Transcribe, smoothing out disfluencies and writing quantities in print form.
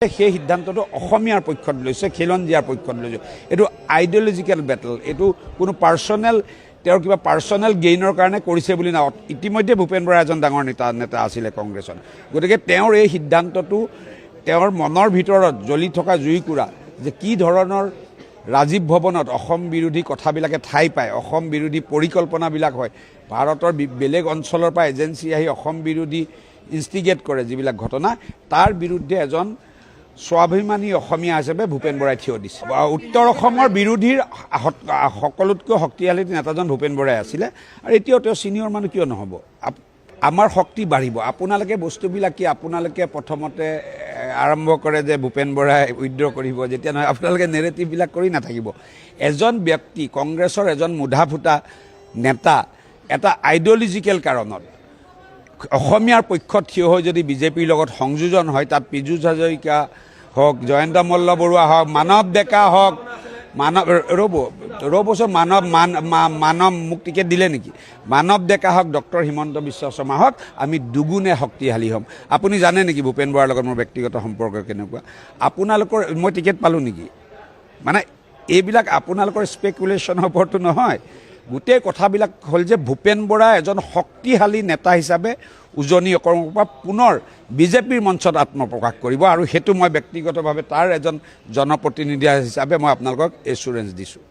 সেই সিদ্ধান্তটো অসমীয়াৰ পক্ষত লৈছে, খিলঞ্জীয়াৰ পক্ষত লৈছে। এইটো আইডিঅলজিকেল বেটল, এইটো কোনো পাৰ্চনেল তেওঁৰ কিবা পাৰ্চনেল গেইনৰ কাৰণে কৰিছে বুলি না। ইতিমধ্যে ভূপেন বৰা এজন ডাঙৰ নেতা আছিলে কংগ্ৰেছত। গতিকে তেওঁৰ এই সিদ্ধান্তটো তেওঁৰ মনৰ ভিতৰত জ্বলি থকা জুইকুৰা যে কি ধৰণৰ ৰাজীৱ ভৱনত অসম বিৰোধী কথাবিলাকে ঠাই পায়, অসম বিৰোধী পৰিকল্পনাবিলাক হয়, ভাৰতৰ বেলেগ অঞ্চলৰ পৰা এজেঞ্চি আহি অসম বিৰোধী ইনষ্টিগেট কৰে যিবিলাক ঘটনা, তাৰ বিৰুদ্ধে এজন স্বাভিমানী অসমীয়া হিচাপে ভূপেন বৰাই থিয় দিছে। উত্তৰ অসমৰ বিৰোধীৰ সকলোতকৈ শক্তিশালী নেতাজন ভূপেন বৰাই আছিলে, আৰু এতিয়াও তেওঁ ছিনিয়ৰ মানুহ কিয় নহ'ব। আমাৰ শক্তি বাঢ়িব। আপোনালোকে বস্তুবিলাক কি আপোনালোকে প্ৰথমতে আৰম্ভ কৰে যে ভূপেন বৰাই উইড্ৰ কৰিব, যেতিয়া নহয় আপোনালোকে নেৰেটিভবিলাক কৰি নাথাকিব। এজন ব্যক্তি কংগ্ৰেছৰ এজন মুধা ফুটা নেতা এটা আইডিঅলজিকেল কাৰণত অসমীয়াৰ পক্ষত থিয় হৈ যদি বিজেপিৰ লগত সংযোজন হয়, তাত পীযুষ হাজৰিকা হওক, জয়ন্ত মল্লবৰুৱা হওক, মানৱ ডেকা হওক, ৰ'বচোন মানৱ মোক টিকেট দিলে নেকি, মানৱ ডেকা হওক, ডক্টৰ হিমন্ত বিশ্ব শৰ্মা হওক, আমি দুগুণে শক্তিশালী হ'ম। আপুনি জানে নেকি ভূপেন বৰাৰ লগত মোৰ ব্যক্তিগত সম্পৰ্ক কেনেকুৱা? আপোনালোকৰ মই টিকেট পালোঁ নেকি? মানে এইবিলাক আপোনালোকৰ স্পেকুলেশ্যনৰ ওপৰতো নহয়। গোটেই কথাবিলাক হ'ল যে ভূপেন বৰা এজন শক্তিশালী নেতা হিচাপে উজনি অসমৰ পৰা পুনৰ বিজেপিৰ মঞ্চত আত্মপ্ৰকাশ কৰিব, আৰু সেইটো মই ব্যক্তিগতভাৱে তাৰ এজন জনপ্ৰতিনিধি হিচাপে মই আপোনালোকক এছুৰেঞ্চ দিছোঁ।